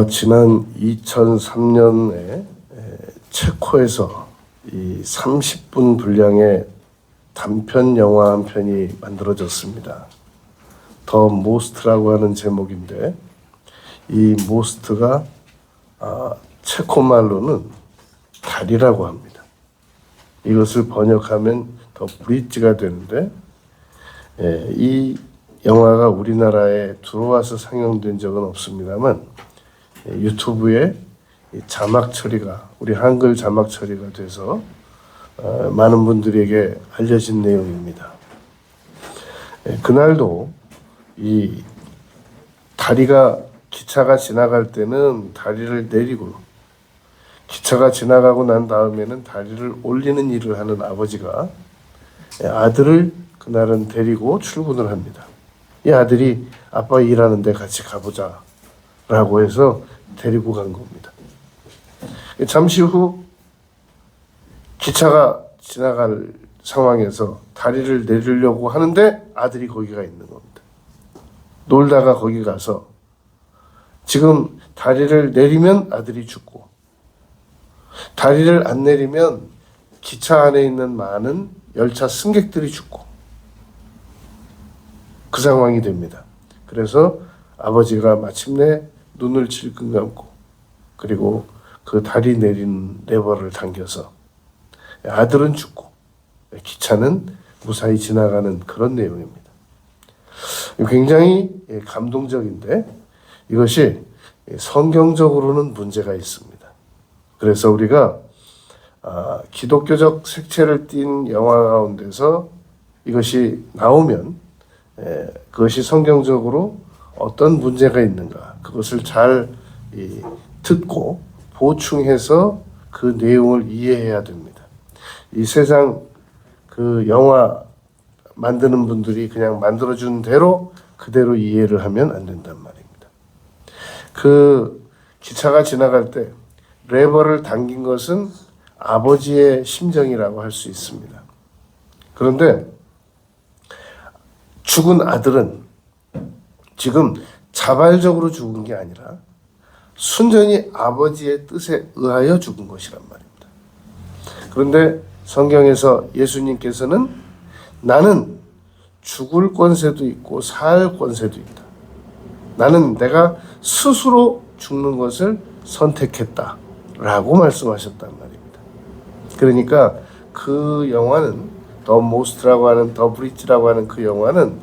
지난 2003년에 체코에서 이 30분 분량의 단편 영화 한 편이 만들어졌습니다. 더 모스트라고 하는 제목인데, 이 모스트가 체코 말로는 다리라고 합니다. 이것을 번역하면 더 브릿지가 되는데, 이 영화가 우리나라에 들어와서 상영된 적은 없습니다만 유튜브에 자막 처리가, 우리 한글 자막 처리가 돼서 많은 분들에게 알려진 내용입니다. 그날도 이 다리가, 기차가 지나갈 때는 다리를 내리고, 기차가 지나가고 난 다음에는 다리를 올리는 일을 하는 아버지가 아들을 그날은 데리고 출근을 합니다. 이 아들이 아빠 일하는데 같이 가보자 라고 해서 데리고 간 겁니다. 잠시 후 기차가 지나갈 상황에서 다리를 내리려고 하는데 아들이 거기가 있는 겁니다. 놀다가 거기 가서 지금 다리를 내리면 아들이 죽고, 다리를 안 내리면 기차 안에 있는 많은 열차 승객들이 죽고, 그 상황이 됩니다. 그래서 아버지가 마침내 눈을 질끈 감고, 그리고 그 다리 내린 레버를 당겨서 아들은 죽고 기차는 무사히 지나가는 그런 내용입니다. 굉장히 감동적인데 이것이 성경적으로는 문제가 있습니다. 그래서 우리가 기독교적 색채를 띤 영화 가운데서 이것이 나오면 그것이 성경적으로 어떤 문제가 있는가, 그것을 잘 듣고 보충해서 그 내용을 이해해야 됩니다. 이 세상 그 영화 만드는 분들이 그냥 만들어준 대로 그대로 이해를 하면 안 된단 말입니다. 그 기차가 지나갈 때 레버를 당긴 것은 아버지의 심정이라고 할 수 있습니다. 그런데 죽은 아들은 지금 자발적으로 죽은 게 아니라 순전히 아버지의 뜻에 의하여 죽은 것이란 말입니다. 그런데 성경에서 예수님께서는 나는 죽을 권세도 있고 살 권세도 있다. 나는 내가 스스로 죽는 것을 선택했다 라고 말씀하셨단 말입니다. 그러니까 그 영화는, 더 모스트라고 하는, 더 브릿지라고 하는 그 영화는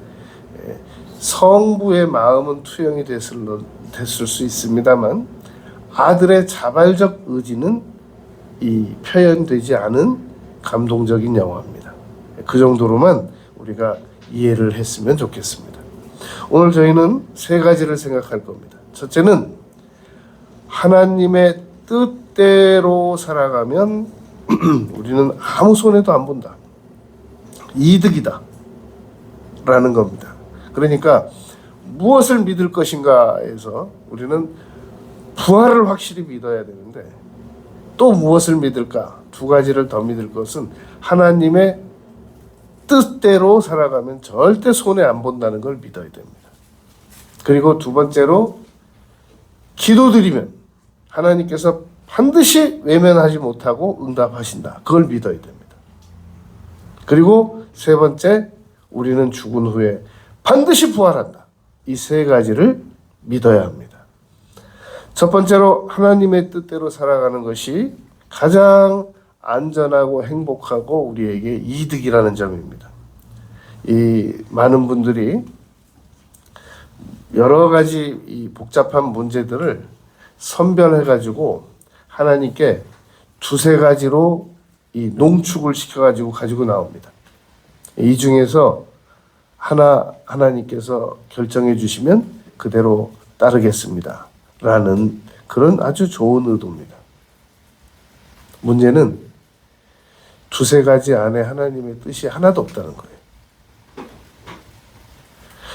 성부의 마음은 투영이 됐을 수 있습니다만 아들의 자발적 의지는 표현되지 않은 감동적인 영화입니다. 그 정도로만 우리가 이해를 했으면 좋겠습니다. 오늘 저희는 세 가지를 생각할 겁니다. 첫째는 하나님의 뜻대로 살아가면 우리는 아무 손해도 안 본다, 이득이다 라는 겁니다. 그러니까 무엇을 믿을 것인가에서 우리는 부활을 확실히 믿어야 되는데, 또 무엇을 믿을까? 두 가지를 더 믿을 것은 하나님의 뜻대로 살아가면 절대 손해 안 본다는 걸 믿어야 됩니다. 그리고 두 번째로 기도드리면 하나님께서 반드시 외면하지 못하고 응답하신다. 그걸 믿어야 됩니다. 그리고 세 번째, 우리는 죽은 후에 반드시 부활한다. 이 세 가지를 믿어야 합니다. 첫 번째로 하나님의 뜻대로 살아가는 것이 가장 안전하고 행복하고 우리에게 이득이라는 점입니다. 이 많은 분들이 여러 가지 이 복잡한 문제들을 선별해가지고 하나님께 두세 가지로 이 농축을 시켜가지고 가지고 나옵니다. 이 중에서 하나님께서 결정해 주시면 그대로 따르겠습니다 라는 그런 아주 좋은 의도입니다. 문제는 두세 가지 안에 하나님의 뜻이 하나도 없다는 거예요.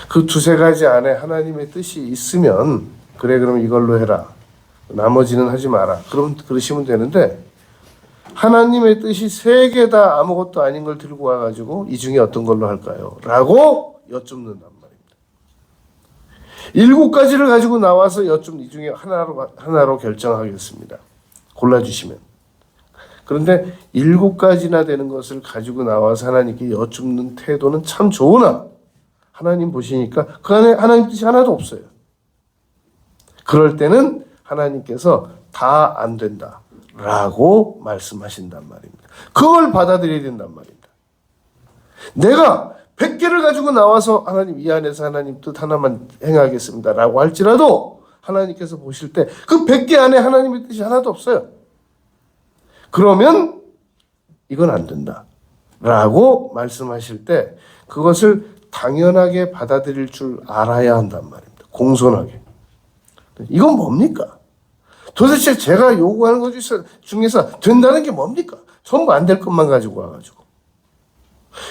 그 두세 가지 안에 하나님의 뜻이 있으면, 그래 그럼 이걸로 해라, 나머지는 하지 마라, 그럼 그러시면 되는데, 하나님의 뜻이 세 개 다 아무것도 아닌 걸 들고 와가지고 이 중에 어떤 걸로 할까요? 라고 여쭙는단 말입니다. 7가지를 가지고 나와서 여쭙는 이 중에 하나로 결정하겠습니다. 골라주시면. 그런데 7가지나 되는 것을 가지고 나와서 하나님께 여쭙는 태도는 참 좋으나 하나님 보시니까 그 안에 하나님 뜻이 하나도 없어요. 그럴 때는 하나님께서 다 안 된다 라고 말씀하신단 말입니다. 그걸 받아들여야 된단 말입니다. 내가 100개를 가지고 나와서 하나님 이 안에서 하나님 뜻 하나만 행하겠습니다 라고 할지라도 하나님께서 보실 때 그 100개 안에 하나님의 뜻이 하나도 없어요. 그러면 이건 안 된다 라고 말씀하실 때 그것을 당연하게 받아들일 줄 알아야 한단 말입니다. 공손하게. 이건 뭡니까? 도대체 제가 요구하는 것 중에서 된다는 게 뭡니까? 전부 안 될 것만 가지고 와가지고.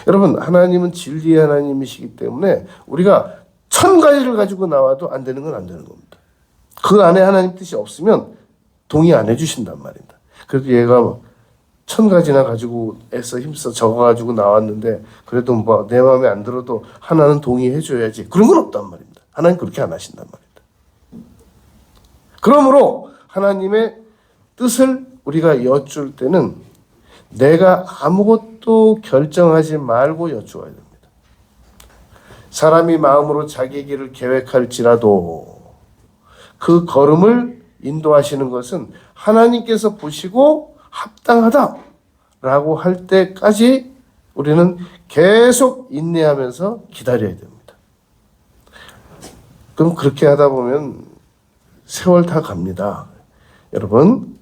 여러분, 하나님은 진리의 하나님이시기 때문에 우리가 1000가지를 가지고 나와도 안 되는 건 안 되는 겁니다. 그 안에 하나님 뜻이 없으면 동의 안 해주신단 말입니다. 그래도 얘가 1000가지나 가지고 애써 힘써 적어가지고 나왔는데 그래도 뭐 내 마음에 안 들어도 하나는 동의해줘야지. 그런 건 없단 말입니다. 하나님 그렇게 안 하신단 말입니다. 그러므로 하나님의 뜻을 우리가 여쭐 때는 내가 아무것도 결정하지 말고 여쭈어야 됩니다. 사람이 마음으로 자기 길을 계획할지라도 그 걸음을 인도하시는 것은 하나님께서 보시고 합당하다라고 할 때까지 우리는 계속 인내하면서 기다려야 됩니다. 그럼 그렇게 하다 보면 세월 다 갑니다. 여러분,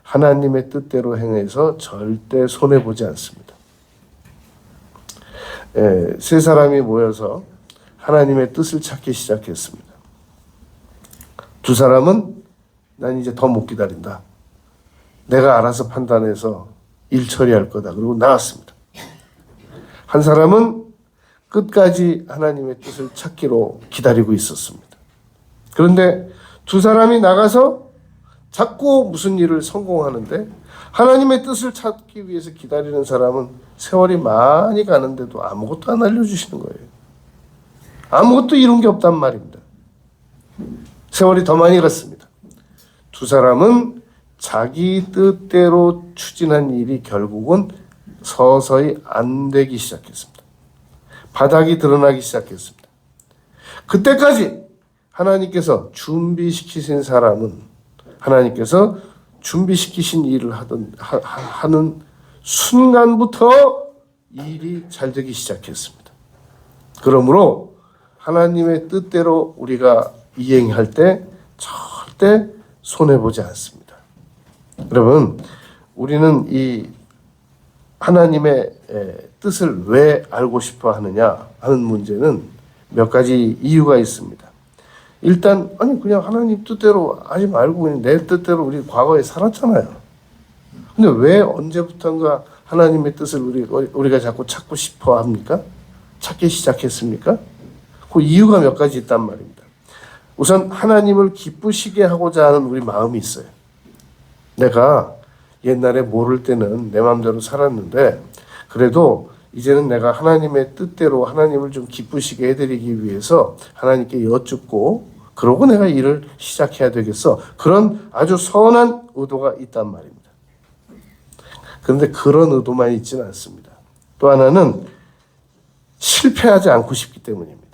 하나님의 뜻대로 행해서 절대 손해보지 않습니다. 세 사람이 모여서 하나님의 뜻을 찾기 시작했습니다. 두 사람은 난 이제 더 못 기다린다. 내가 알아서 판단해서 일 처리할 거다. 그리고 나왔습니다. 한 사람은 끝까지 하나님의 뜻을 찾기로 기다리고 있었습니다. 그런데 두 사람이 나가서 자꾸 무슨 일을 성공하는데 하나님의 뜻을 찾기 위해서 기다리는 사람은 세월이 많이 가는데도 아무것도 안 알려주시는 거예요. 아무것도 이룬 게 없단 말입니다. 세월이 더 많이 갔습니다. 두 사람은 자기 뜻대로 추진한 일이 결국은 서서히 안 되기 시작했습니다. 바닥이 드러나기 시작했습니다. 그때까지 하나님께서 준비시키신 사람은 하나님께서 준비시키신 일을 하는 순간부터 일이 잘 되기 시작했습니다. 그러므로 하나님의 뜻대로 우리가 이행할 때 절대 손해보지 않습니다. 여러분, 우리는 이 하나님의 뜻을 왜 알고 싶어 하느냐 하는 문제는 몇 가지 이유가 있습니다. 일단 그냥 하나님 뜻대로 하지 말고 그냥 내 뜻대로 우리 과거에 살았잖아요. 근데 왜 언제부턴가 하나님의 뜻을 우리가 자꾸 찾고 싶어 합니까? 찾기 시작했습니까? 그 이유가 몇 가지 있단 말입니다. 우선 하나님을 기쁘시게 하고자 하는 우리 마음이 있어요. 내가 옛날에 모를 때는 내 마음대로 살았는데 그래도 이제는 내가 하나님의 뜻대로 하나님을 좀 기쁘시게 해드리기 위해서 하나님께 여쭙고 그러고 내가 일을 시작해야 되겠어. 그런 아주 선한 의도가 있단 말입니다. 그런데 그런 의도만 있지는 않습니다. 또 하나는 실패하지 않고 싶기 때문입니다.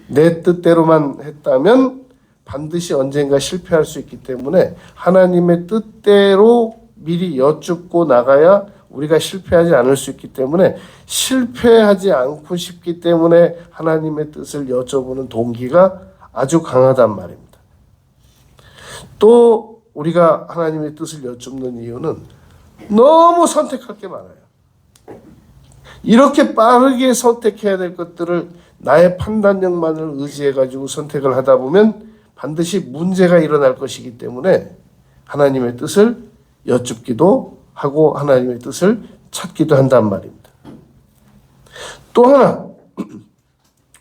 내 뜻대로만 했다면 반드시 언젠가 실패할 수 있기 때문에 하나님의 뜻대로 미리 여쭙고 나가야 우리가 실패하지 않을 수 있기 때문에 실패하지 않고 싶기 때문에 하나님의 뜻을 여쭤보는 동기가 아주 강하단 말입니다. 또 우리가 하나님의 뜻을 여쭙는 이유는 너무 선택할 게 많아요. 이렇게 빠르게 선택해야 될 것들을 나의 판단력만을 의지해가지고 선택을 하다 보면 반드시 문제가 일어날 것이기 때문에 하나님의 뜻을 여쭙기도 하고 하나님의 뜻을 찾기도 한단 말입니다. 또 하나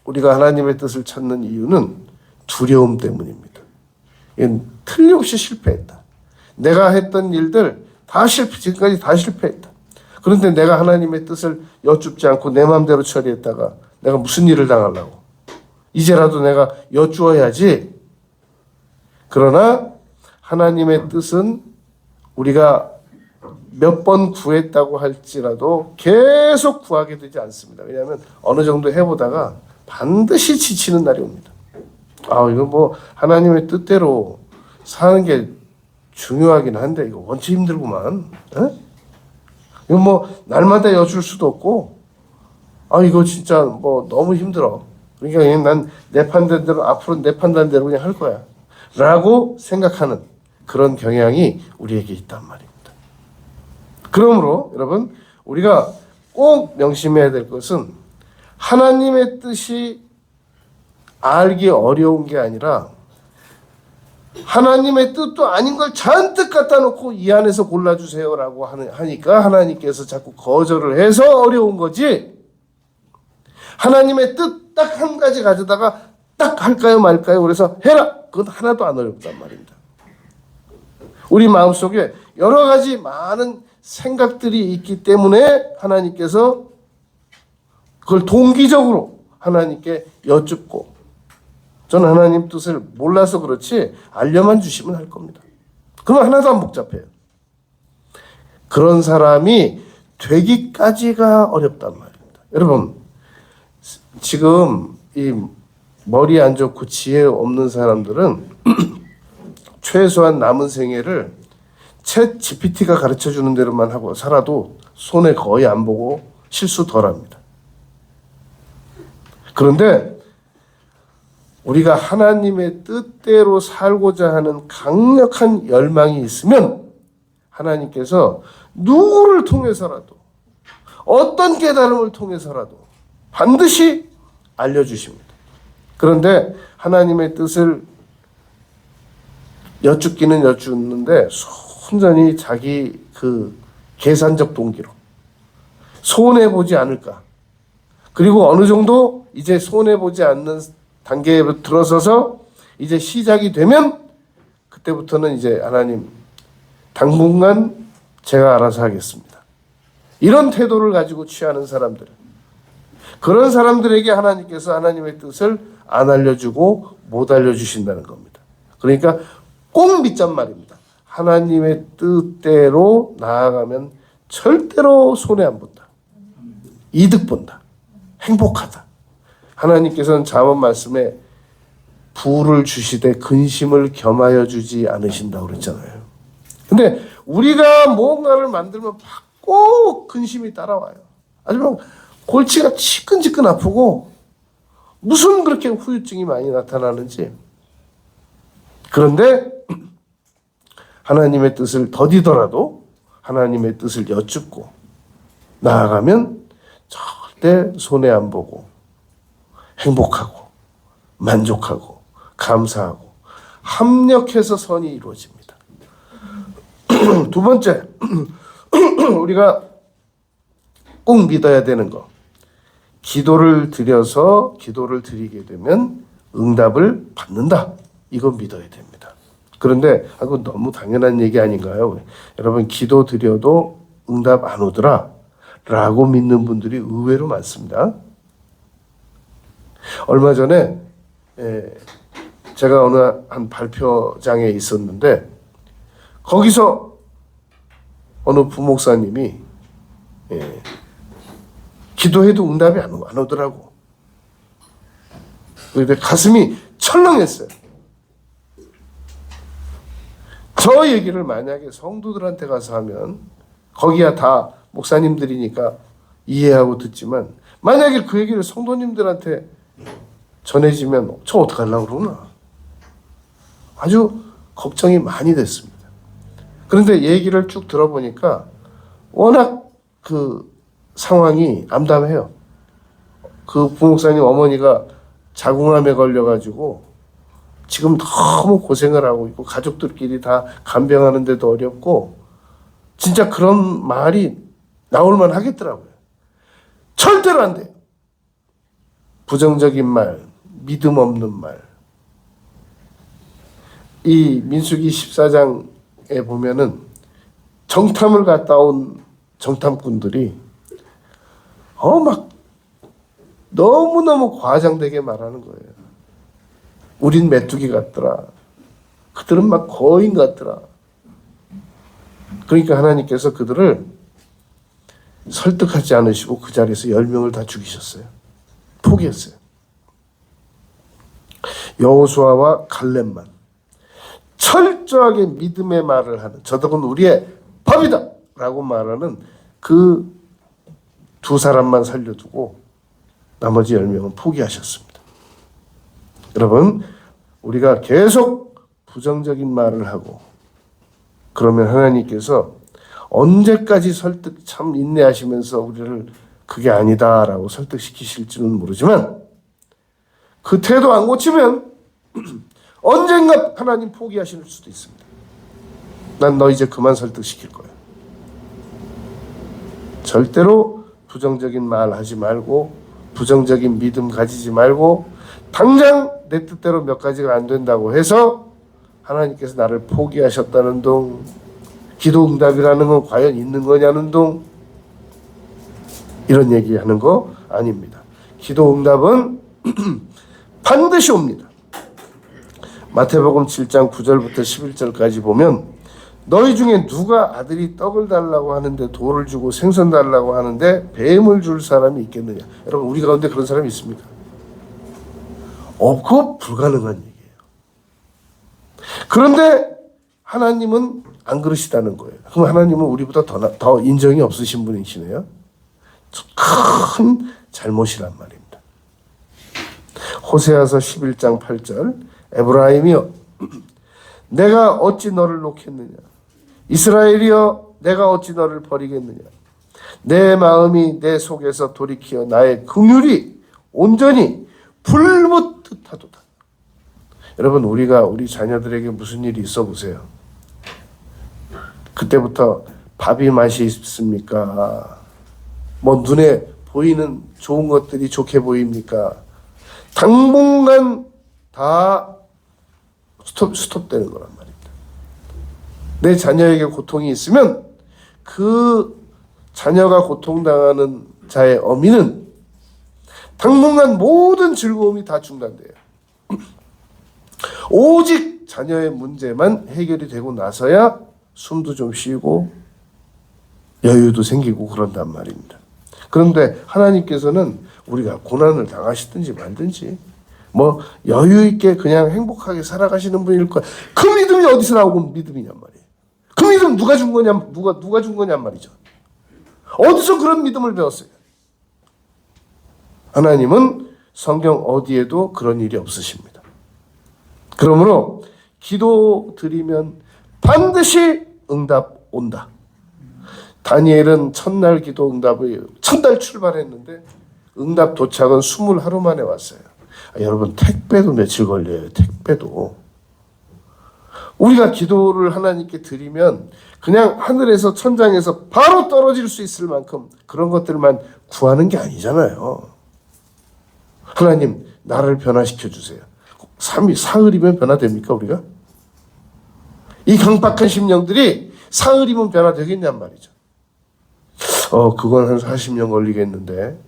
우리가 하나님의 뜻을 찾는 이유는 두려움 때문입니다. 이건 틀림없이 실패했다. 내가 했던 일들 다 지금까지 다 실패했다. 그런데 내가 하나님의 뜻을 여쭙지 않고 내 마음대로 처리했다가 내가 무슨 일을 당하려고. 이제라도 내가 여쭈어야지. 그러나 하나님의 뜻은 우리가 몇 번 구했다고 할지라도 계속 구하게 되지 않습니다. 왜냐하면 어느 정도 해보다가 반드시 지치는 날이 옵니다. 이거 뭐 하나님의 뜻대로 사는 게 중요하긴 한데 이거 원체 힘들구만. 에? 이거 뭐 날마다 여줄 수도 없고, 이거 진짜 뭐 너무 힘들어. 그러니까 난 내 판단대로 앞으로 내 판단대로 그냥 할 거야. 라고 생각하는 그런 경향이 우리에게 있단 말입니다. 그러므로 여러분, 우리가 꼭 명심해야 될 것은 하나님의 뜻이 알기 어려운 게 아니라 하나님의 뜻도 아닌 걸 잔뜩 갖다 놓고 이 안에서 골라주세요라고 하니까 하나님께서 자꾸 거절을 해서 어려운 거지, 하나님의 뜻 딱 한 가지 가져다가 딱 할까요 말까요 그래서 해라, 그건 하나도 안 어렵단 말입니다. 우리 마음속에 여러 가지 많은 생각들이 있기 때문에 하나님께서 그걸 동기적으로 하나님께 여쭙고, 저는 하나님 뜻을 몰라서 그렇지 알려만 주시면 할 겁니다. 그건 하나도 안 복잡해요. 그런 사람이 되기까지가 어렵단 말입니다. 여러분, 지금 이 머리 안 좋고 지혜 없는 사람들은 최소한 남은 생애를 챗 GPT가 가르쳐주는 대로만 하고 살아도 손에 거의 안 보고 실수 덜 합니다. 그런데 우리가 하나님의 뜻대로 살고자 하는 강력한 열망이 있으면 하나님께서 누구를 통해서라도, 어떤 깨달음을 통해서라도 반드시 알려주십니다. 그런데 하나님의 뜻을 여쭙기는 여쭙는데 순전히 자기 그 계산적 동기로 손해보지 않을까, 그리고 어느 정도 이제 손해보지 않는 단계에 들어서서 이제 시작이 되면 그때부터는 이제 하나님 당분간 제가 알아서 하겠습니다, 이런 태도를 가지고 취하는 사람들은, 그런 사람들에게 하나님께서 하나님의 뜻을 안 알려주고 못 알려주신다는 겁니다. 그러니까 꼭 믿잔 말입니다. 하나님의 뜻대로 나아가면 절대로 손해 안 본다, 이득 본다, 행복하다. 하나님께서는 잠언 말씀에 부를 주시되 근심을 겸하여 주지 않으신다고 그랬잖아요. 근데 우리가 뭔가를 만들면 꼭 근심이 따라와요. 아니면 골치가 지끈지끈 아프고 무슨 그렇게 후유증이 많이 나타나는지. 그런데 하나님의 뜻을 더디더라도 하나님의 뜻을 여쭙고 나아가면 절대 손해 안 보고 행복하고 만족하고 감사하고 합력해서 선이 이루어집니다. 두 번째, 우리가 꼭 믿어야 되는 거, 기도를 드려서 기도를 드리게 되면 응답을 받는다, 이거 믿어야 됩니다. 그런데 그건 너무 당연한 얘기 아닌가요? 여러분, 기도 드려도 응답 안 오더라 라고 믿는 분들이 의외로 많습니다. 얼마 전에 제가 어느 한 발표장에 있었는데 거기서 어느 부목사님이 기도해도 응답이 안 오더라고. 근데 가슴이 철렁했어요. 저 얘기를 만약에 성도들한테 가서 하면 거기야 다 목사님들이니까 이해하고 듣지만 만약에 그 얘기를 성도님들한테 전해지면 저 어떡하려고 그러나 아주 걱정이 많이 됐습니다. 그런데 얘기를 쭉 들어보니까 워낙 그 상황이 암담해요. 그 부목사님 어머니가 자궁암에 걸려가지고 지금 너무 고생을 하고 있고 가족들끼리 다 간병하는데도 어렵고 진짜 그런 말이 나올만 하겠더라고요. 절대로 안 돼요. 부정적인 말, 믿음 없는 말. 이 민수기 14장에 보면은 정탐을 갔다 온 정탐꾼들이 막 너무너무 과장되게 말하는 거예요. 우린 메뚜기 같더라. 그들은 막 거인 같더라. 그러니까 하나님께서 그들을 설득하지 않으시고 그 자리에서 10명을 다 죽이셨어요. 포기했어요. 여호수아와 갈렙만 철저하게 믿음의 말을 하는, 저들은 우리의 법이다 라고 말하는 그 두 사람만 살려두고 나머지 10명은 포기하셨습니다. 여러분, 우리가 계속 부정적인 말을 하고 그러면 하나님께서 언제까지 참 인내하시면서 우리를 그게 아니다라고 설득시키실지는 모르지만 그 태도 안 고치면 언젠가 하나님 포기하실 수도 있습니다. 난 너 이제 그만 설득시킬 거야. 절대로 부정적인 말 하지 말고 부정적인 믿음 가지지 말고 당장 내 뜻대로 몇 가지가 안 된다고 해서 하나님께서 나를 포기하셨다는 둥, 기도 응답이라는 건 과연 있는 거냐는 둥, 이런 얘기하는 거 아닙니다. 기도 응답은 반드시 옵니다. 마태복음 7장 9절부터 11절까지 보면 너희 중에 누가 아들이 떡을 달라고 하는데 돌을 주고 생선 달라고 하는데 뱀을 줄 사람이 있겠느냐. 여러분, 우리 가운데 그런 사람이 있습니까? 없고 불가능한 얘기예요. 그런데 하나님은 안 그러시다는 거예요. 그럼 하나님은 우리보다 더 인정이 없으신 분이시네요. 큰 잘못이란 말입니다. 호세아서 11장 8절 에브라임이여 내가 어찌 너를 놓겠느냐. 이스라엘이여 내가 어찌 너를 버리겠느냐. 내 마음이 내 속에서 돌이키어 나의 긍휼이 온전히 불붙듯 하도다. 여러분, 우리가 우리 자녀들에게 무슨 일이 있어 보세요. 그때부터 밥이 맛이 있습니까? 뭐 눈에 보이는 좋은 것들이 좋게 보입니까? 당분간 다 스톱되는 거란 말입니다. 내 자녀에게 고통이 있으면 그 자녀가 고통당하는 자의 어미는 당분간 모든 즐거움이 다 중단돼요. 오직 자녀의 문제만 해결이 되고 나서야 숨도 좀 쉬고 여유도 생기고 그런단 말입니다. 그런데 하나님께서는 우리가 고난을 당하시든지 말든지 뭐 여유 있게 그냥 행복하게 살아가시는 분일 거야. 그 믿음이 어디서 나오고 믿음이냔 말이에요. 그 믿음 누가 준 거냐, 누가 준 거냔 말이죠. 어디서 그런 믿음을 배웠어요? 하나님은 성경 어디에도 그런 일이 없으십니다. 그러므로 기도 드리면 반드시 응답 온다. 다니엘은 첫날 기도 응답을 첫날 출발했는데 응답 도착은 20하루 만에 왔어요. 여러분, 택배도 며칠 걸려요. 택배도. 우리가 기도를 하나님께 드리면 그냥 하늘에서 천장에서 바로 떨어질 수 있을 만큼 그런 것들만 구하는 게 아니잖아요. 하나님, 나를 변화시켜 주세요. 사흘이면 변화됩니까, 우리가? 이 강박한 심령들이 사흘이면 변화되겠냔 말이죠. 그건 한 40년 걸리겠는데,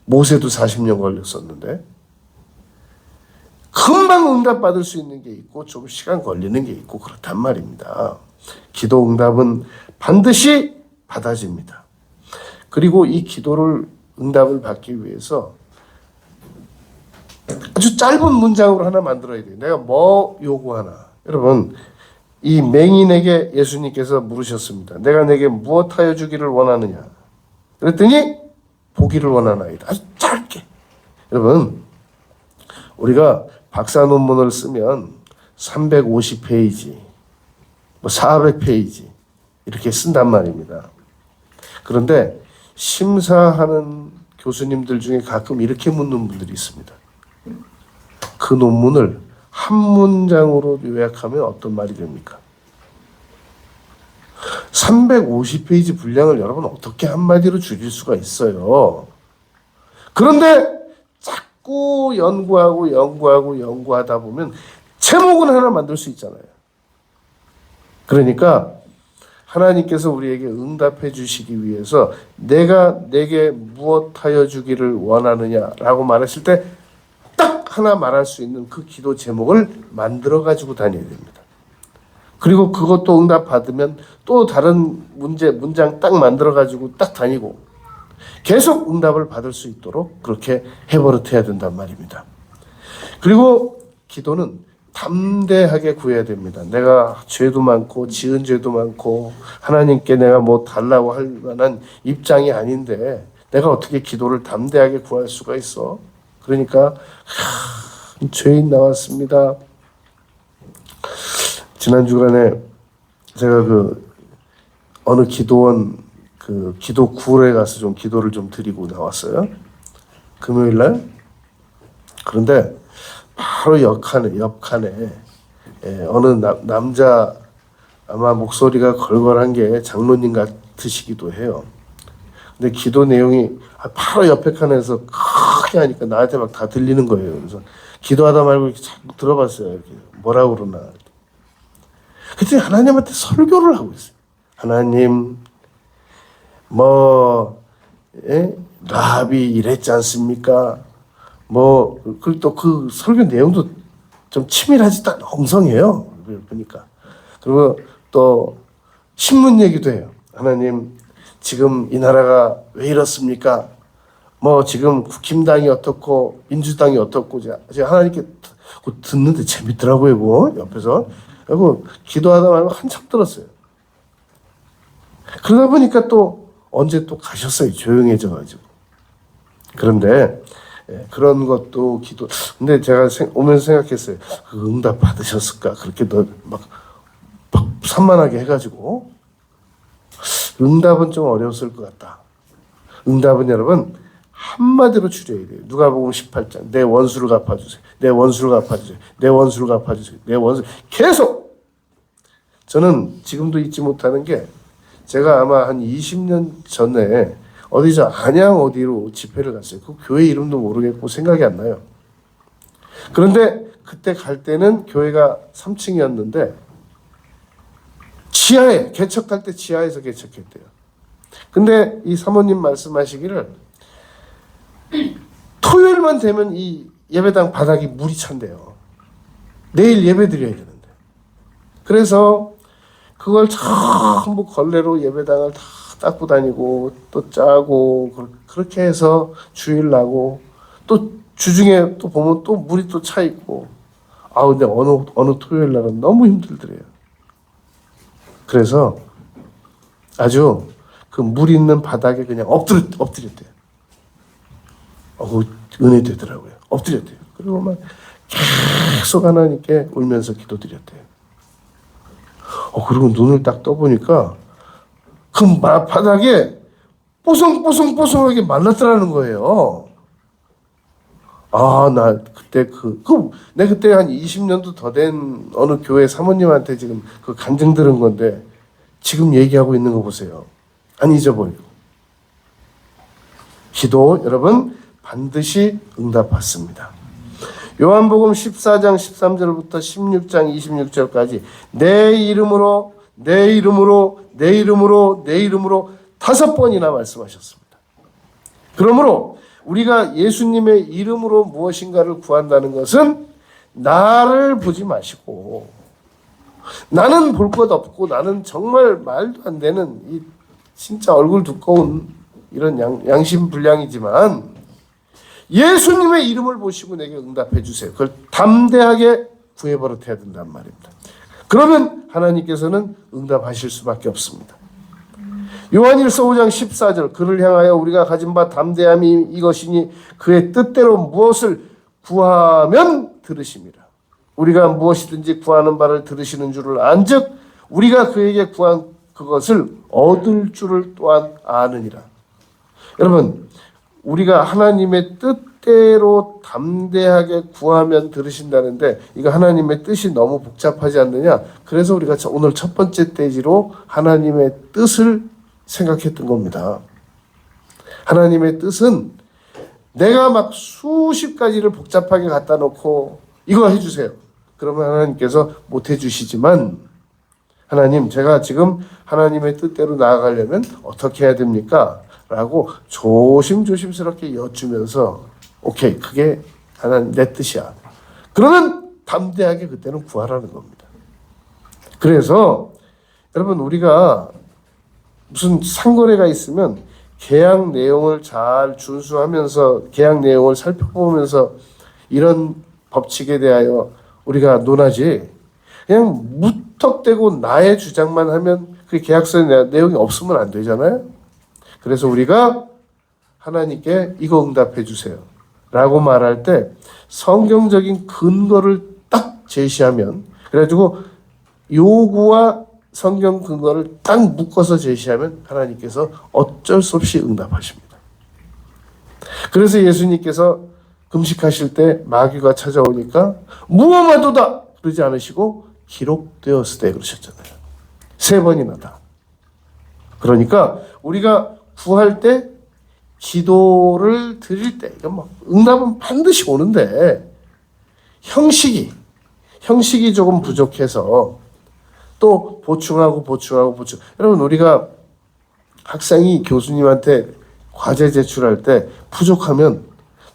모세도 40년 걸렸었는데, 금방 응답받을 수 있는 게 있고 좀 시간 걸리는 게 있고 그렇단 말입니다. 기도 응답은 반드시 받아집니다. 그리고 이 기도를 응답을 받기 위해서 아주 짧은 문장으로 하나 만들어야 돼요. 내가 뭐 요구하나. 여러분, 이 맹인에게 예수님께서 물으셨습니다. 내가 내게 무엇하여 주기를 원하느냐. 그랬더니 보기를 원하나이다. 아주 짧게. 여러분, 우리가 박사 논문을 쓰면 350페이지, 400페이지 이렇게 쓴단 말입니다. 그런데 심사하는 교수님들 중에 가끔 이렇게 묻는 분들이 있습니다. 그 논문을 한 문장으로 요약하면 어떤 말이 됩니까? 350페이지 분량을 여러분 어떻게 한마디로 줄일 수가 있어요? 그런데 자꾸 연구하다 보면 제목은 하나 만들 수 있잖아요. 그러니까 하나님께서 우리에게 응답해 주시기 위해서 내가 내게 무엇하여 주기를 원하느냐라고 말했을 때 딱 하나 말할 수 있는 그 기도 제목을 만들어 가지고 다녀야 됩니다. 그리고 그것도 응답 받으면 또 다른 문장 딱 만들어 가지고 딱 다니고 계속 응답을 받을 수 있도록 그렇게 해버릇해야 된단 말입니다. 그리고 기도는 담대하게 구해야 됩니다. 내가 죄도 많고 지은 죄도 많고 하나님께 내가 뭐 달라고 할 만한 입장이 아닌데 내가 어떻게 기도를 담대하게 구할 수가 있어? 그러니까 죄인 나왔습니다. 지난 주간에 제가 그 어느 기도원 그 기도 구울에 가서 좀 기도를 좀 드리고 나왔어요. 금요일 날. 그런데 바로 옆칸에 어느 남자 아마 목소리가 걸걸한 게 장로님 같으시기도 해요. 근데 기도 내용이 바로 옆에 칸에서 크게 하니까 나한테 막 다 들리는 거예요. 그래서 기도하다 말고 이렇게 자꾸 들어봤어요. 이렇게 뭐라고 그러나. 그때 하나님한테 설교를 하고 있어요. 하나님, 라합이 이랬지 않습니까? 그리고 또 그 설교 내용도 좀 치밀하지도 않아 엉성해요. 보니까. 그리고 또 신문 얘기도 해요. 하나님, 지금 이 나라가 왜 이렇습니까? 지금 국힘당이 어떻고 민주당이 어떻고 제가 하나님께 듣는데 재밌더라고요. 옆에서. 그리고 기도하다 말고 한참 들었어요. 그러다 보니까 또 언제 또 가셨어요. 조용해져가지고. 그런데 그런 것도 기도. 근데 제가 오면서 생각했어요. 그 응답 받으셨을까? 그렇게 막 산만하게 해가지고. 응답은 좀 어려웠을 것 같다. 응답은 여러분 한마디로 줄여야 돼요. 누가복음 18장 내 원수를 갚아주세요. 내 원수를 갚아주세요. 내 원수를 갚아주세요. 내 원수 계속. 저는 지금도 잊지 못하는 게 제가 아마 한 20년 전에 어디서 안양 어디로 집회를 갔어요. 그 교회 이름도 모르겠고 생각이 안 나요. 그런데 그때 갈 때는 교회가 3층이었는데 지하에 개척할 때 지하에서 개척했대요. 근데 이 사모님 말씀하시기를 토요일만 되면 이 예배당 바닥이 물이 찬대요. 내일 예배 드려야 되는데. 그래서 그걸 전부 걸레로 예배당을 다 닦고 다니고 또 짜고 그렇게 해서 주일 나고 또 주중에 또 보면 또 물이 또 차 있고 근데 어느 토요일 날은 너무 힘들더래요. 그래서 아주 그 물 있는 바닥에 그냥 엎드렸대요. 은혜 되더라고요. 엎드렸대요. 그리고 막 계속 하나님께 울면서 기도드렸대요. 그리고 눈을 딱 떠보니까 그 바닥에 뽀송뽀송뽀송하게 말랐더라는 거예요. 나 그때 내가 그때 한 20년도 더 된 어느 교회 사모님한테 지금 그 간증 들은 건데 지금 얘기하고 있는 거 보세요. 안 잊어버리고. 기도 여러분 반드시 응답받습니다. 요한복음 14장 13절부터 16장 26절까지 내 이름으로 5번이나 말씀하셨습니다. 그러므로 우리가 예수님의 이름으로 무엇인가를 구한다는 것은 나를 보지 마시고 나는 볼 것 없고 나는 정말 말도 안 되는 이 진짜 얼굴 두꺼운 이런 양심불량이지만 예수님의 이름을 보시고 내게 응답해 주세요. 그걸 담대하게 구해버릇해야 된단 말입니다. 그러면 하나님께서는 응답하실 수밖에 없습니다. 요한일서 5장 14절 그를 향하여 우리가 가진 바 담대함이 이것이니 그의 뜻대로 무엇을 구하면 들으심이라. 우리가 무엇이든지 구하는 바를 들으시는 줄을 안즉 우리가 그에게 구한 그것을 얻을 줄을 또한 아느니라. 여러분 우리가 하나님의 뜻대로 담대하게 구하면 들으신다는데 이거 하나님의 뜻이 너무 복잡하지 않느냐? 그래서 우리가 오늘 첫 번째 페이지로 하나님의 뜻을 생각했던 겁니다. 하나님의 뜻은 내가 막 수십 가지를 복잡하게 갖다 놓고 이거 해주세요. 그러면 하나님께서 못 해주시지만 하나님 제가 지금 하나님의 뜻대로 나아가려면 어떻게 해야 됩니까? 라고 조심스럽게 여쭈면서 오케이 그게 하나님 내 뜻이야. 그러면 담대하게 그때는 구하라는 겁니다. 그래서 여러분 우리가 무슨 상거래가 있으면 계약 내용을 잘 준수하면서 계약 내용을 살펴보면서 이런 법칙에 대하여 우리가 논하지, 그냥 무턱대고 나의 주장만 하면 그 계약서에 내용이 없으면 안 되잖아요. 그래서 우리가 하나님께 이거 응답해 주세요 라고 말할 때 성경적인 근거를 딱 제시하면, 그래가지고 요구와 성경 근거를 딱 묶어서 제시하면 하나님께서 어쩔 수 없이 응답하십니다. 그래서 예수님께서 금식하실 때 마귀가 찾아오니까 무엄하도다 그러지 않으시고 기록되었으되 그러셨잖아요. 3번이나 다. 그러니까 우리가 구할 때, 기도를 드릴 때, 이건 뭐 응답은 반드시 오는데 형식이 조금 부족해서 또 보충하고. 여러분 우리가 학생이 교수님한테 과제 제출할 때 부족하면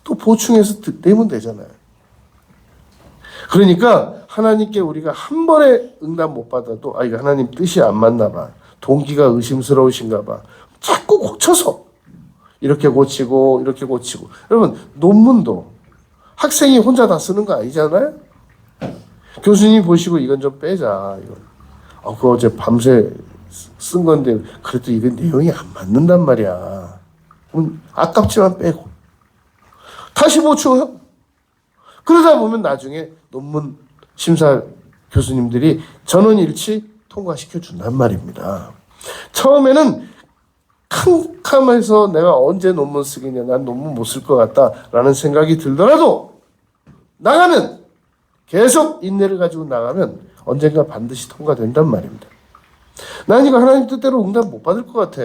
또 보충해서 내면 되잖아요. 그러니까 하나님께 우리가 한 번에 응답 못 받아도 이거 하나님 뜻이 안 맞나 봐, 동기가 의심스러우신가 봐, 자꾸 고쳐서 이렇게 고치고. 여러분 논문도 학생이 혼자 다 쓰는 거 아니잖아요. 교수님 보시고 이건 좀 빼자, 이거 그거 어제 밤새 쓴 건데 그래도 이게 내용이 안 맞는단 말이야. 아깝지만 빼고 다시 보충해요. 그러다 보면 나중에 논문 심사 교수님들이 전원일치 통과시켜 준단 말입니다. 처음에는 캄캄해서 내가 언제 논문 쓰겠냐, 난 논문 못 쓸 것 같다라는 생각이 들더라도 나가면, 계속 인내를 가지고 나가면 언젠가 반드시 통과된단 말입니다. 난 이거 하나님 뜻대로 응답 못 받을 것 같아.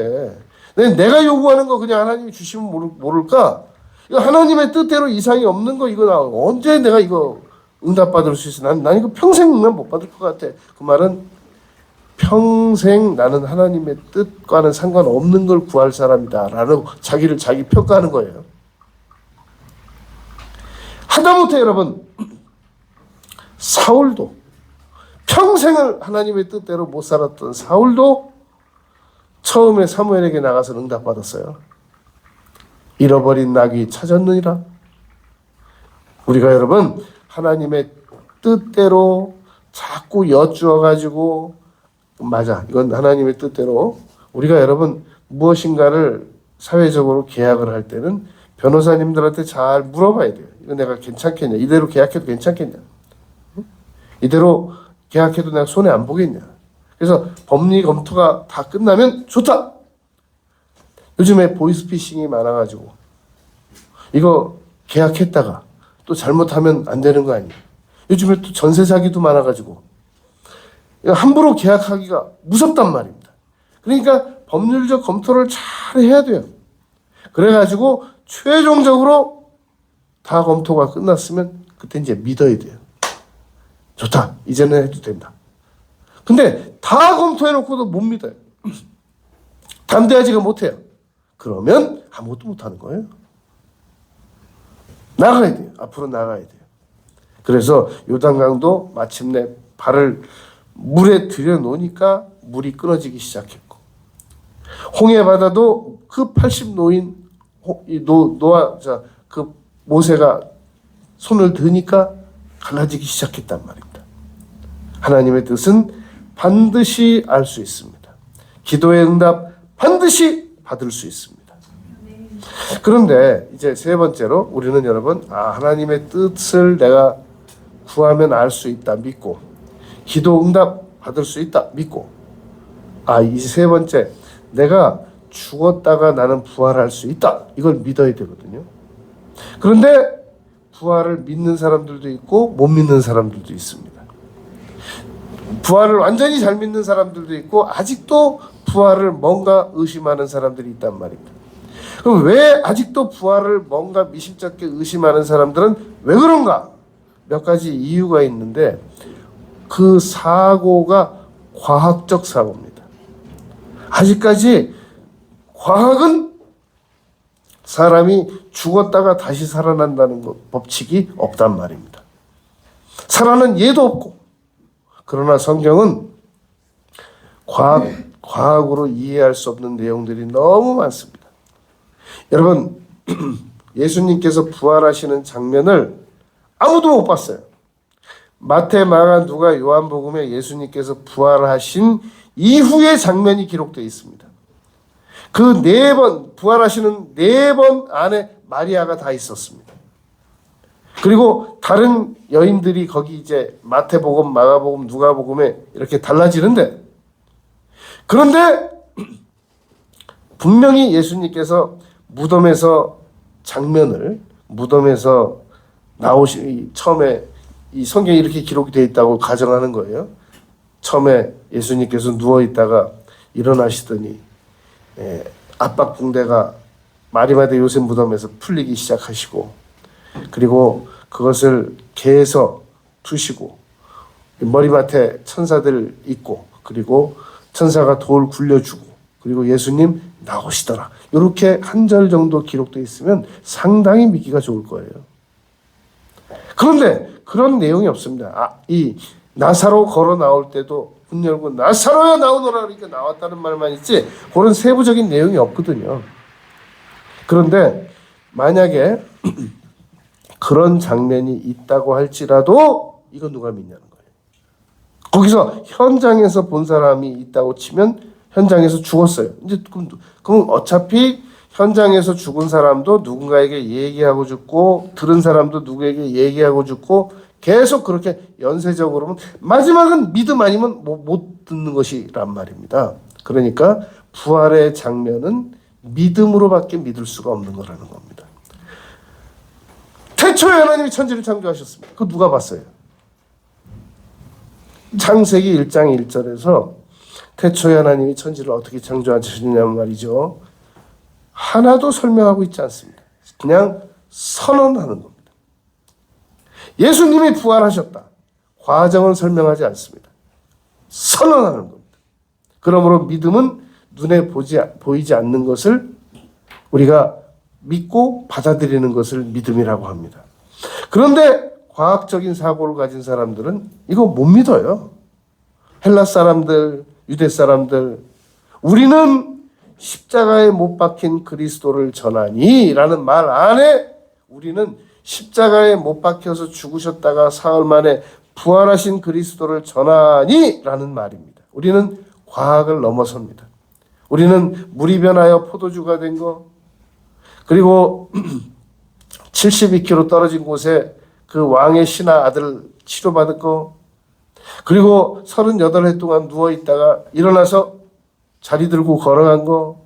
내가 요구하는 거 그냥 하나님이 주시면 모를까? 이거 하나님의 뜻대로 이상이 없는 거, 이거 나 언제 내가 이거 응답 받을 수 있어? 난 이거 평생 응답 못 받을 것 같아. 그 말은 평생 나는 하나님의 뜻과는 상관없는 걸 구할 사람이다 라는 자기 평가하는 거예요. 하다못해 여러분 사울도, 평생을 하나님의 뜻대로 못 살았던 사울도 처음에 사무엘에게 나가서 응답받았어요. 잃어버린 낙이 찾았느니라. 우리가 여러분 하나님의 뜻대로 자꾸 여쭈어가지고, 맞아, 이건 하나님의 뜻대로, 우리가 여러분 무엇인가를 사회적으로 계약을 할 때는 변호사님들한테 잘 물어봐야 돼요. 이거 내가 괜찮겠냐, 이대로 계약해도 괜찮겠냐, 이대로 계약해도 내가 손해 안 보겠냐. 그래서 법리 검토가 다 끝나면 좋다. 요즘에 보이스피싱이 많아가지고 이거 계약했다가 또 잘못하면 안 되는 거 아니에요. 요즘에 또 전세 사기도 많아가지고 함부로 계약하기가 무섭단 말입니다. 그러니까 법률적 검토를 잘 해야 돼요. 그래가지고 최종적으로 다 검토가 끝났으면 그때 이제 믿어야 돼요. 좋다, 이제는 해도 된다. 근데 다 검토해놓고도 못 믿어요. 담대하지가 못해요. 그러면 아무것도 못하는 거예요. 나가야 돼요. 앞으로 나가야 돼요. 그래서 요단강도 마침내 발을 물에 들여놓으니까 물이 끊어지기 시작했고, 홍해바다도 그 80노인 그 모세가 손을 드니까 갈라지기 시작했단 말입니다. 하나님의 뜻은 반드시 알 수 있습니다. 기도의 응답 반드시 받을 수 있습니다. 그런데 이제 3번째로 우리는 여러분, 하나님의 뜻을 내가 구하면 알 수 있다 믿고, 기도 응답 받을 수 있다 믿고, 이제 3번째, 내가 죽었다가 나는 부활할 수 있다, 이걸 믿어야 되거든요. 그런데 부활을 믿는 사람들도 있고 못 믿는 사람들도 있습니다. 부활을 완전히 잘 믿는 사람들도 있고 아직도 부활을 뭔가 의심하는 사람들이 있단 말입니다. 그럼 왜 아직도 부활을 뭔가 미심쩍게 의심하는 사람들은 왜 그런가? 몇 가지 이유가 있는데, 그 사고가 과학적 사고입니다. 아직까지 과학은 사람이 죽었다가 다시 살아난다는 법칙이 없단 말입니다. 살아난 예도 없고. 그러나 성경은 과학으로 이해할 수 없는 내용들이 너무 많습니다. 여러분, 예수님께서 부활하시는 장면을 아무도 못 봤어요. 마태, 마가, 누가, 요한복음에 예수님께서 부활하신 이후의 장면이 기록되어 있습니다. 그 4번, 부활하시는 4번 안에 마리아가 다 있었습니다. 그리고 다른 여인들이 거기 이제 마태복음, 마가복음, 누가복음에 이렇게 달라지는데, 그런데 분명히 예수님께서 무덤에서 처음에 이 성경에 이렇게 기록이 되어 있다고 가정하는 거예요. 처음에 예수님께서 누워 있다가 일어나시더니 압박 붕대가 마리마대 요셉 무덤에서 풀리기 시작하시고, 그리고 그것을 개에서 두시고 머리맡에 천사들 있고, 그리고 천사가 돌 굴려주고, 그리고 예수님 나오시더라. 이렇게 한 절 정도 기록되어 있으면 상당히 믿기가 좋을 거예요. 그런데 그런 내용이 없습니다. 이 나사로 걸어 나올 때도 문 열고 나사로야 나오너라 그러니까 나왔다는 말만 있지 그런 세부적인 내용이 없거든요. 그런데 만약에 그런 장면이 있다고 할지라도 이건 누가 믿냐는 거예요. 거기서 현장에서 본 사람이 있다고 치면 현장에서 죽었어요. 이제 그럼 어차피 현장에서 죽은 사람도 누군가에게 얘기하고 죽고, 들은 사람도 누구에게 얘기하고 죽고, 계속 그렇게 연쇄적으로는 마지막은 믿음 아니면 못 듣는 것이란 말입니다. 그러니까 부활의 장면은 믿음으로밖에 믿을 수가 없는 거라는 겁니다. 태초에 하나님이 천지를 창조하셨습니다. 그거 누가 봤어요? 창세기 1장 1절에서 태초에 하나님이 천지를 어떻게 창조하셨느냐 말이죠. 하나도 설명하고 있지 않습니다. 그냥 선언하는 겁니다. 예수님이 부활하셨다. 과정을 설명하지 않습니다. 선언하는 겁니다. 그러므로 믿음은 눈에 보이지 않는 것을 우리가 믿고 받아들이는 것을 믿음이라고 합니다. 그런데 과학적인 사고를 가진 사람들은 이거 못 믿어요. 헬라 사람들, 유대 사람들, 우리는 십자가에 못 박힌 그리스도를 전하니 라는 말 안에 우리는 십자가에 못 박혀서 죽으셨다가 사흘 만에 부활하신 그리스도를 전하니 라는 말입니다. 우리는 과학을 넘어섭니다. 우리는 물이 변하여 포도주가 된 거, 그리고 72km 떨어진 곳에 그 왕의 신하 아들 치료받을 거, 그리고 38해 동안 누워있다가 일어나서 자리 들고 걸어간 거,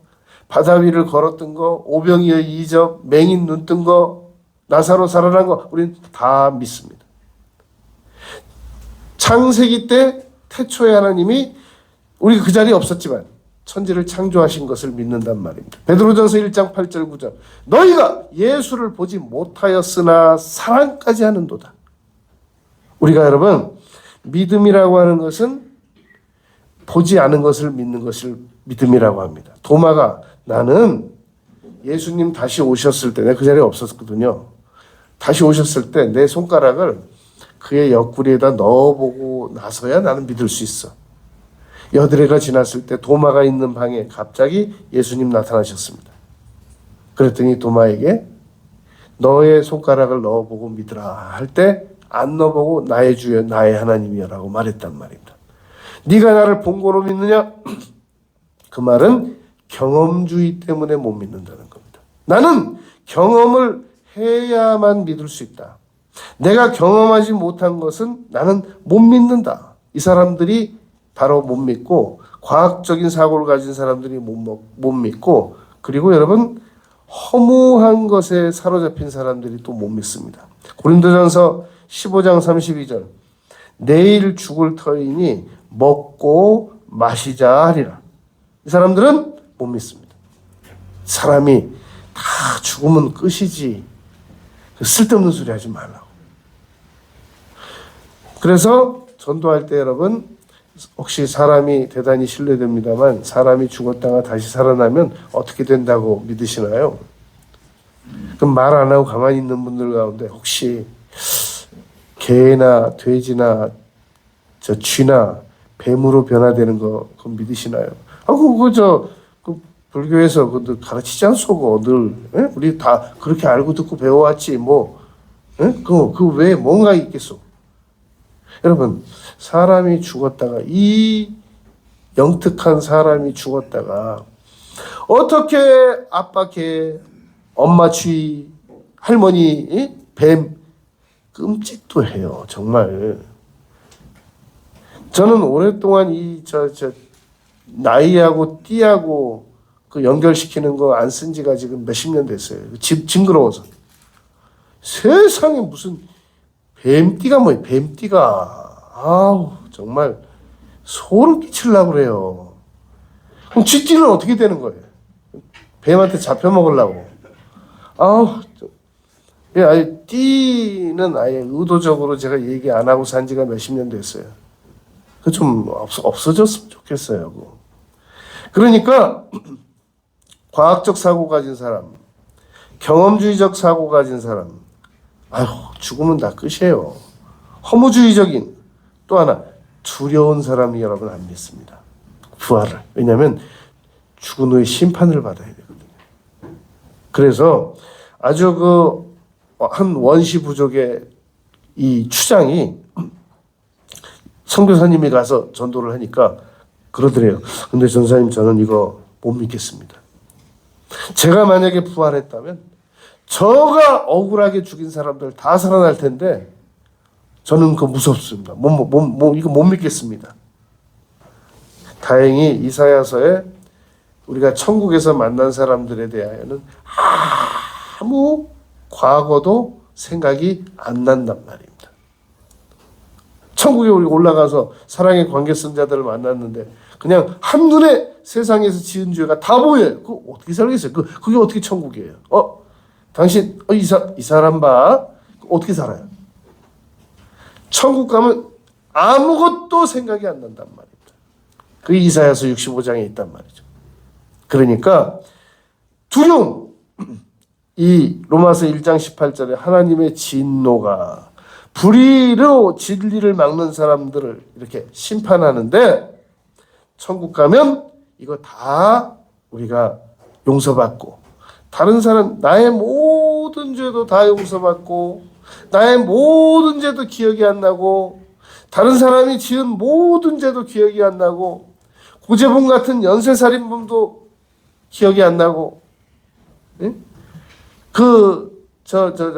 바다 위를 걸었던 거, 오병이의 이적, 맹인 눈 뜬 거, 나사로 살아난 거, 우리는 다 믿습니다. 창세기 때 태초에 하나님이 우리 그 자리에 없었지만 천지를 창조하신 것을 믿는단 말입니다. 베드로전서 1장 8절 9절 너희가 예수를 보지 못하였으나 사랑까지 하는도다. 우리가 여러분 믿음이라고 하는 것은 보지 않은 것을 믿는 것을 믿음이라고 합니다. 도마가 나는 예수님 다시 오셨을 때, 내가 그 자리에 없었거든요. 다시 오셨을 때 내 손가락을 그의 옆구리에다 넣어보고 나서야 나는 믿을 수 있어. 여드레가 지났을 때 도마가 있는 방에 갑자기 예수님 나타나셨습니다. 그랬더니 도마에게 너의 손가락을 넣어보고 믿으라 할 때 안 넣어보고 나의 주여 나의 하나님이여 라고 말했단 말입니다. 네가 나를 본 거로 믿느냐? 그 말은 경험주의 때문에 못 믿는다는 겁니다. 나는 경험을 해야만 믿을 수 있다. 내가 경험하지 못한 것은 나는 못 믿는다. 이 사람들이 바로 못 믿고 과학적인 사고를 가진 사람들이 못 믿고 그리고 여러분 허무한 것에 사로잡힌 사람들이 또 못 믿습니다. 고린도전서 15장 32절 내일 죽을 터이니 먹고 마시자 하리라. 이 사람들은 못 믿습니다. 사람이 다 죽으면 끝이지 쓸데없는 소리 하지 말라고. 그래서 전도할 때 여러분 혹시 사람이 대단히 신뢰됩니다만 사람이 죽었다가 다시 살아나면 어떻게 된다고 믿으시나요? 그럼 말 안 하고 가만히 있는 분들 가운데 혹시 개나 돼지나 저 쥐나 뱀으로 변화되는 거 그거 믿으시나요? 그 불교에서 그 가르치지 않소, 늘. 예? 우리 다 그렇게 알고 듣고 배워왔지, 뭐. 예? 그 외에 뭔가 있겠소. 여러분, 사람이 죽었다가, 이 영특한 사람이 죽었다가, 어떻게 아빠 개, 엄마 쥐, 할머니, 예? 뱀, 끔찍도 해요, 정말. 저는 오랫동안 나이하고 띠하고 그 연결시키는 거 안 쓴 지가 지금 몇십 년 됐어요. 징그러워서. 세상에 무슨 뱀띠가 뭐예요, 뱀띠가. 아우, 정말 소름 끼치려고 그래요. 그럼 쥐띠는 어떻게 되는 거예요? 뱀한테 잡혀 먹으려고. 아우, 아예 띠는 아예 의도적으로 제가 얘기 안 하고 산 지가 몇십 년 됐어요. 그 좀 없어졌으면 좋겠어요. 그러니까 과학적 사고 가진 사람, 경험주의적 사고 가진 사람, 아유, 죽으면 다 끝이에요. 허무주의적인 또 하나 두려운 사람이 여러분 안 믿습니다. 부활을. 왜냐하면 죽은 후에 심판을 받아야 되거든요. 그래서 아주 한 원시 부족의 이 추장이 선교사님이 가서 전도를 하니까 그러더래요. 근데 전사님, 저는 이거 못 믿겠습니다. 제가 만약에 부활했다면 저가 억울하게 죽인 사람들 다 살아날 텐데 저는 그거 무섭습니다. 이거 못 믿겠습니다. 다행히 이사야서에 우리가 천국에서 만난 사람들에 대하여는 아무 과거도 생각이 안 난단 말입니다. 천국에 우리 올라가서 사랑의 관계성자들을 만났는데 그냥 한눈에 세상에서 지은 죄가 다 보여요. 그거 어떻게 살겠어요? 그게 어떻게 천국이에요? 당신 이 사람 봐. 어떻게 살아요? 천국 가면 아무것도 생각이 안 난단 말입니다. 그게 이사야서 65장에 있단 말이죠. 그러니까 두려움. 이 로마서 1장 18절에 하나님의 진노가 불의로 진리를 막는 사람들을 이렇게 심판하는데 천국 가면 이거 다 우리가 용서받고 다른 사람 나의 모든 죄도 다 용서받고 나의 모든 죄도 기억이 안 나고 다른 사람이 지은 모든 죄도 기억이 안 나고 고재봉 같은 연쇄살인범도 기억이 안 나고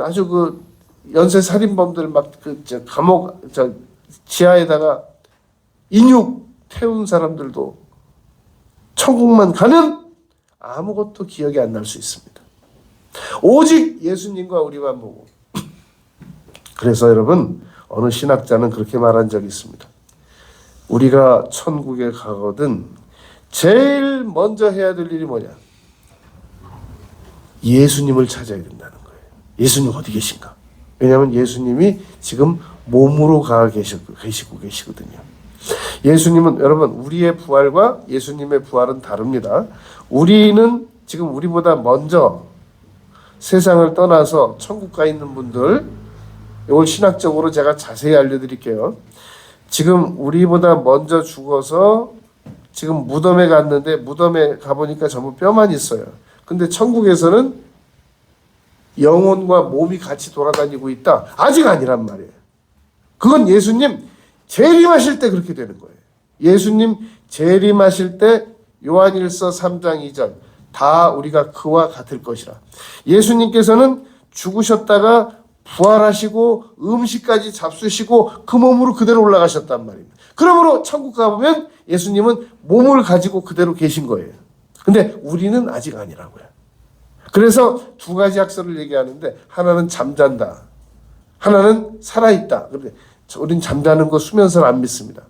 아주 연쇄살인범들 감옥 지하에다가 인육 태운 사람들도 천국만 가면 아무것도 기억이 안 날 수 있습니다. 오직 예수님과 우리만 보고. 그래서 여러분, 어느 신학자는 그렇게 말한 적이 있습니다. 우리가 천국에 가거든 제일 먼저 해야 될 일이 뭐냐? 예수님을 찾아야 된다는 거예요. 예수님 어디 계신가? 왜냐하면 예수님이 지금 몸으로 가 계시고 계시거든요. 예수님은 여러분, 우리의 부활과 예수님의 부활은 다릅니다. 우리는 지금 우리보다 먼저 세상을 떠나서 천국 가 있는 분들, 이걸 신학적으로 제가 자세히 알려드릴게요. 지금 우리보다 먼저 죽어서 지금 무덤에 갔는데 무덤에 가보니까 전부 뼈만 있어요. 근데 천국에서는 영혼과 몸이 같이 돌아다니고 있다. 아직 아니란 말이에요. 그건 예수님 재림하실 때 그렇게 되는 거예요. 예수님 재림하실 때 요한일서 3장 2절 다 우리가 그와 같을 것이라. 예수님께서는 죽으셨다가 부활하시고 음식까지 잡수시고 그 몸으로 그대로 올라가셨단 말입니다. 그러므로 천국 가보면 예수님은 몸을 가지고 그대로 계신 거예요. 근데 우리는 아직 아니라고요. 그래서 두 가지 학설을 얘기하는데 하나는 잠잔다. 하나는 살아있다. 그런데 우리는 잠자는 거 수면설 안 믿습니다.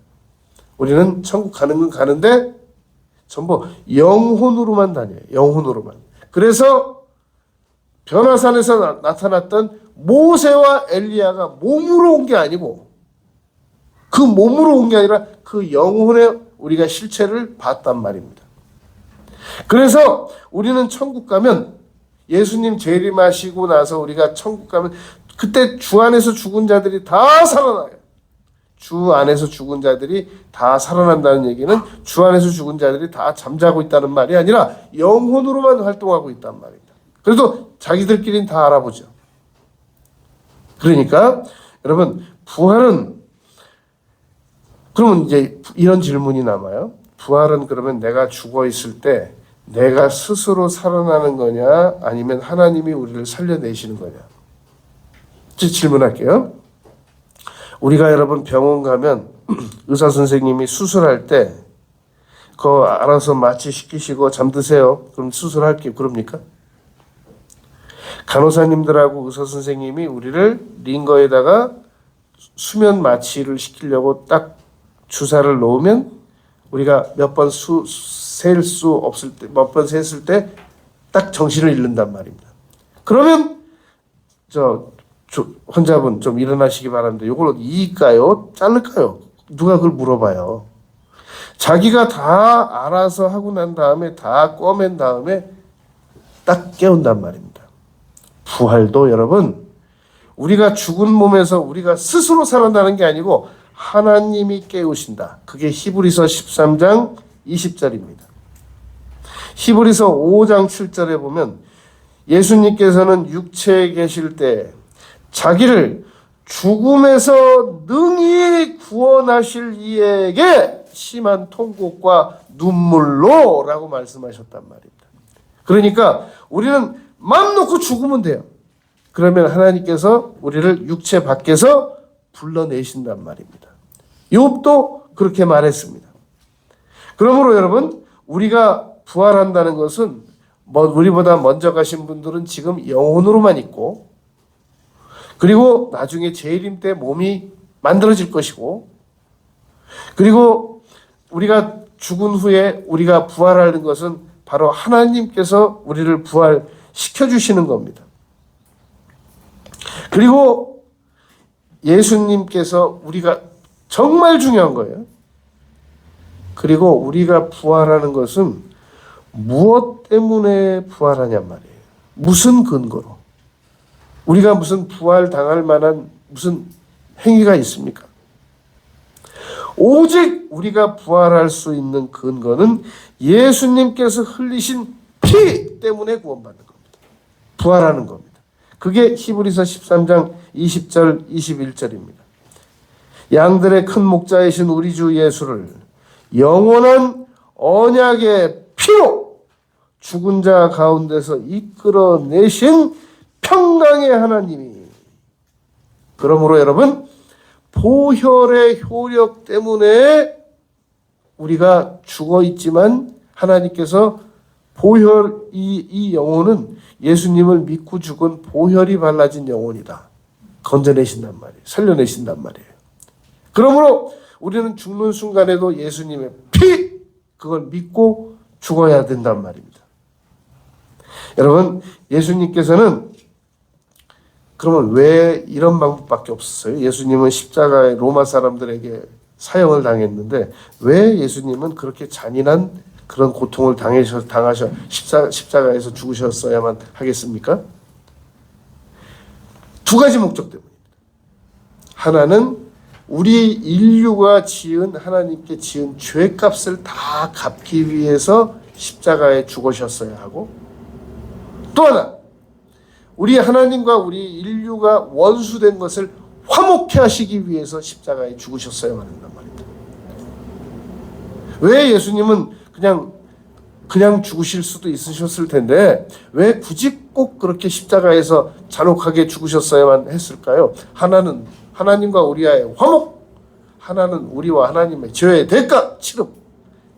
우리는 천국 가는 건 가는데 전부 영혼으로만 다녀요. 영혼으로만. 그래서 변화산에서 나타났던 모세와 엘리야가 몸으로 온 게 아니고 그 몸으로 온 게 아니라 그 영혼의 우리가 실체를 봤단 말입니다. 그래서 우리는 천국 가면 예수님 재림하시고 나서 우리가 천국 가면 그때 주 안에서 죽은 자들이 다 살아나요. 주 안에서 죽은 자들이 다 살아난다는 얘기는 주 안에서 죽은 자들이 다 잠자고 있다는 말이 아니라 영혼으로만 활동하고 있단 말입니다. 그래도 자기들끼리는 다 알아보죠. 그러니까 여러분 부활은 그러면 이제 이런 질문이 남아요. 부활은 그러면 내가 죽어 있을 때 내가 스스로 살아나는 거냐 아니면 하나님이 우리를 살려내시는 거냐. 질문할게요. 우리가 여러분 병원 가면 의사 선생님이 수술할 때 그거 알아서 마취시키시고 잠드세요. 그럼 수술할게요. 그럽니까? 간호사님들하고 의사 선생님이 우리를 링거에다가 수면 마취를 시키려고 딱 주사를 놓으면 우리가 몇 번 셀 수 없을 때, 몇 번 셌을 때 딱 정신을 잃는단 말입니다. 그러면 환자분 좀 일어나시기 바랍니다. 이걸 이을까요? 자를까요? 누가 그걸 물어봐요. 자기가 다 알아서 하고 난 다음에 다 꿰맨 다음에 딱 깨운단 말입니다. 부활도 여러분 우리가 죽은 몸에서 우리가 스스로 살아나는 게 아니고 하나님이 깨우신다. 그게 히브리서 13장 20절입니다. 히브리서 5장 7절에 보면 예수님께서는 육체에 계실 때 자기를 죽음에서 능히 구원하실 이에게 심한 통곡과 눈물로 라고 말씀하셨단 말입니다. 그러니까 우리는 마음 놓고 죽으면 돼요. 그러면 하나님께서 우리를 육체 밖에서 불러내신단 말입니다. 욥도 그렇게 말했습니다. 그러므로 여러분 우리가 부활한다는 것은 우리보다 먼저 가신 분들은 지금 영혼으로만 있고 그리고 나중에 재림 때 몸이 만들어질 것이고 그리고 우리가 죽은 후에 우리가 부활하는 것은 바로 하나님께서 우리를 부활시켜 주시는 겁니다. 그리고 예수님께서 우리가 정말 중요한 거예요. 그리고 우리가 부활하는 것은 무엇 때문에 부활하냔 말이에요. 무슨 근거로? 우리가 무슨 부활 당할 만한 무슨 행위가 있습니까? 오직 우리가 부활할 수 있는 근거는 예수님께서 흘리신 피 때문에 구원받는 겁니다. 부활하는 겁니다. 그게 히브리서 13장 20절 21절입니다. 양들의 큰 목자이신 우리 주 예수를 영원한 언약의 피로 죽은 자 가운데서 이끌어내신 평강의 하나님이 그러므로 여러분 보혈의 효력 때문에 우리가 죽어 있지만 하나님께서 보혈 이 영혼은 예수님을 믿고 죽은 보혈이 발라진 영혼이다. 건져내신단 말이에요. 살려내신단 말이에요. 그러므로 우리는 죽는 순간에도 예수님의 피 그걸 믿고 죽어야 된단 말입니다. 여러분 예수님께서는 그러면 왜 이런 방법밖에 없었어요? 예수님은 십자가에 로마 사람들에게 사형을 당했는데 왜 예수님은 그렇게 잔인한 그런 고통을 당하셔 십자가에서 죽으셨어야만 하겠습니까? 두 가지 목적 때문입니다. 하나는 우리 인류가 지은 하나님께 지은 죄값을 다 갚기 위해서 십자가에 죽으셨어야 하고 또 하나 우리 하나님과 우리 인류가 원수된 것을 화목케 하시기 위해서 십자가에 죽으셨어야만 한단 말입니다. 왜 예수님은 그냥 죽으실 수도 있으셨을 텐데 왜 굳이 꼭 그렇게 십자가에서 잔혹하게 죽으셨어야만 했을까요? 하나는 하나님과 우리와의 화목, 하나는 우리와 하나님의 죄의 대가 치름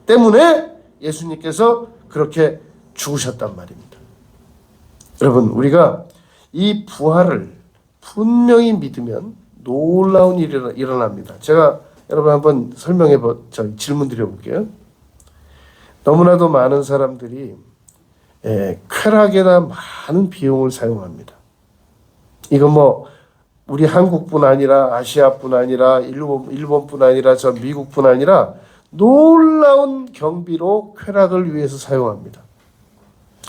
때문에 예수님께서 그렇게 죽으셨단 말입니다. 여러분 우리가 이 부활을 분명히 믿으면 놀라운 일이 일어납니다. 제가 여러분 한번 질문 드려볼게요. 너무나도 많은 사람들이 쾌락에다 많은 비용을 사용합니다. 이건 우리 한국뿐 아니라 아시아뿐 아니라 일본뿐 아니라 저 미국뿐 아니라 놀라운 경비로 쾌락을 위해서 사용합니다.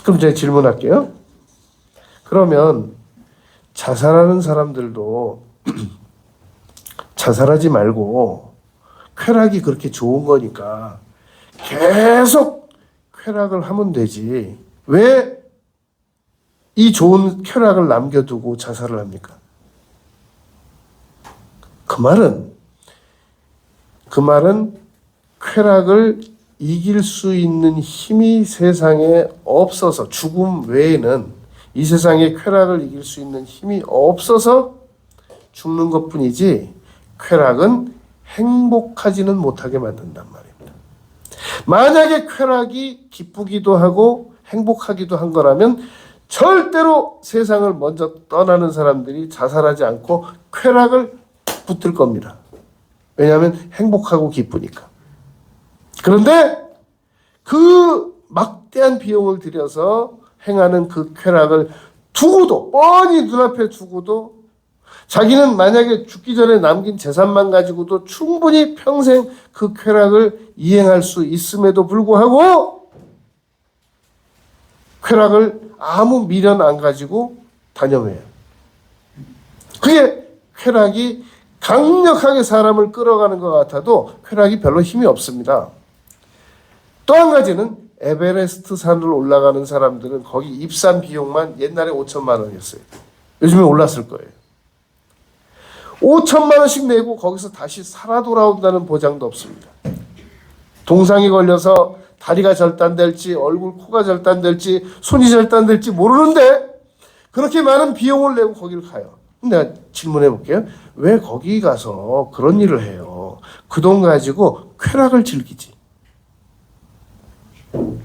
그럼 제가 질문할게요. 그러면 자살하는 사람들도 자살하지 말고 쾌락이 그렇게 좋은 거니까 계속 쾌락을 하면 되지. 왜 이 좋은 쾌락을 남겨두고 자살을 합니까? 그 말은 쾌락을 이길 수 있는 힘이 세상에 없어서, 죽음 외에는 이 세상에 쾌락을 이길 수 있는 힘이 없어서 죽는 것뿐이지, 쾌락은 행복하지는 못하게 만든단 말입니다. 만약에 쾌락이 기쁘기도 하고 행복하기도 한 거라면 절대로 세상을 먼저 떠나는 사람들이 자살하지 않고 쾌락을 붙들 겁니다. 왜냐하면 행복하고 기쁘니까. 그런데 그 막대한 비용을 들여서 행하는 그 쾌락을 두고도, 뻔히 눈앞에 두고도, 자기는 만약에 죽기 전에 남긴 재산만 가지고도 충분히 평생 그 쾌락을 이행할 수 있음에도 불구하고 쾌락을 아무 미련 안 가지고 단념해요. 그게 쾌락이 강력하게 사람을 끌어가는 것 같아도 쾌락이 별로 힘이 없습니다. 또 한 가지는 에베레스트 산을 올라가는 사람들은 거기 입산 비용만 옛날에 5천만 원이었어요. 요즘에 올랐을 거예요. 5천만 원씩 내고 거기서 다시 살아 돌아온다는 보장도 없습니다. 동상이 걸려서 다리가 절단될지 얼굴 코가 절단될지 손이 절단될지 모르는데 그렇게 많은 비용을 내고 거기를 가요. 내가 질문해 볼게요. 왜 거기 가서 그런 일을 해요? 그 돈 가지고 쾌락을 즐기지.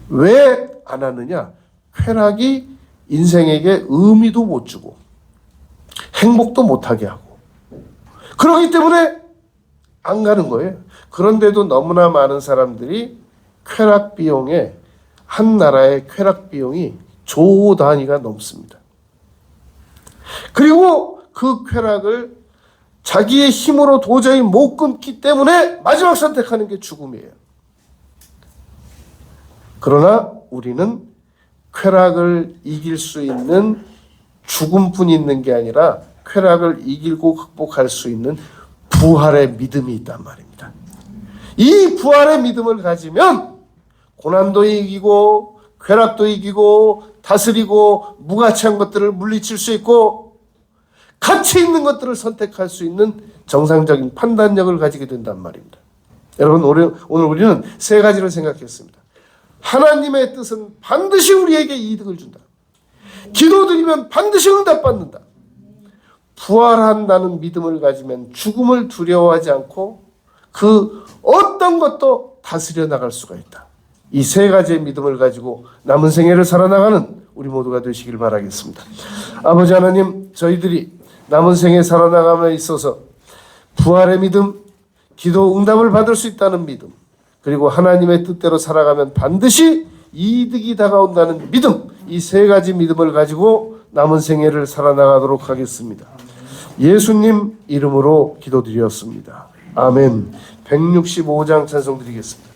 왜 안 하느냐? 쾌락이 인생에게 의미도 못 주고 행복도 못하게 하고 그렇기 때문에 안 가는 거예요. 그런데도 너무나 많은 사람들이 쾌락 비용에, 한 나라의 쾌락 비용이 조 단위가 넘습니다. 그리고 그 쾌락을 자기의 힘으로 도저히 못 끊기 때문에 마지막 선택하는 게 죽음이에요. 그러나 우리는 쾌락을 이길 수 있는 죽음뿐이 있는 게 아니라 쾌락을 이기고 극복할 수 있는 부활의 믿음이 있단 말입니다. 이 부활의 믿음을 가지면 고난도 이기고 쾌락도 이기고 다스리고 무가치한 것들을 물리칠 수 있고 가치 있는 것들을 선택할 수 있는 정상적인 판단력을 가지게 된단 말입니다. 여러분, 오늘 우리는 세 가지를 생각했습니다. 하나님의 뜻은 반드시 우리에게 이득을 준다. 기도드리면 반드시 응답받는다. 부활한다는 믿음을 가지면 죽음을 두려워하지 않고 그 어떤 것도 다스려 나갈 수가 있다. 이 세 가지의 믿음을 가지고 남은 생애를 살아나가는 우리 모두가 되시길 바라겠습니다. 아버지 하나님, 저희들이 남은 생에 살아나감에 있어서 부활의 믿음, 기도 응답을 받을 수 있다는 믿음, 그리고 하나님의 뜻대로 살아가면 반드시 이득이 다가온다는 믿음, 이 세 가지 믿음을 가지고 남은 생애를 살아나가도록 하겠습니다. 예수님 이름으로 기도드렸습니다. 아멘. 165장 찬송 드리겠습니다.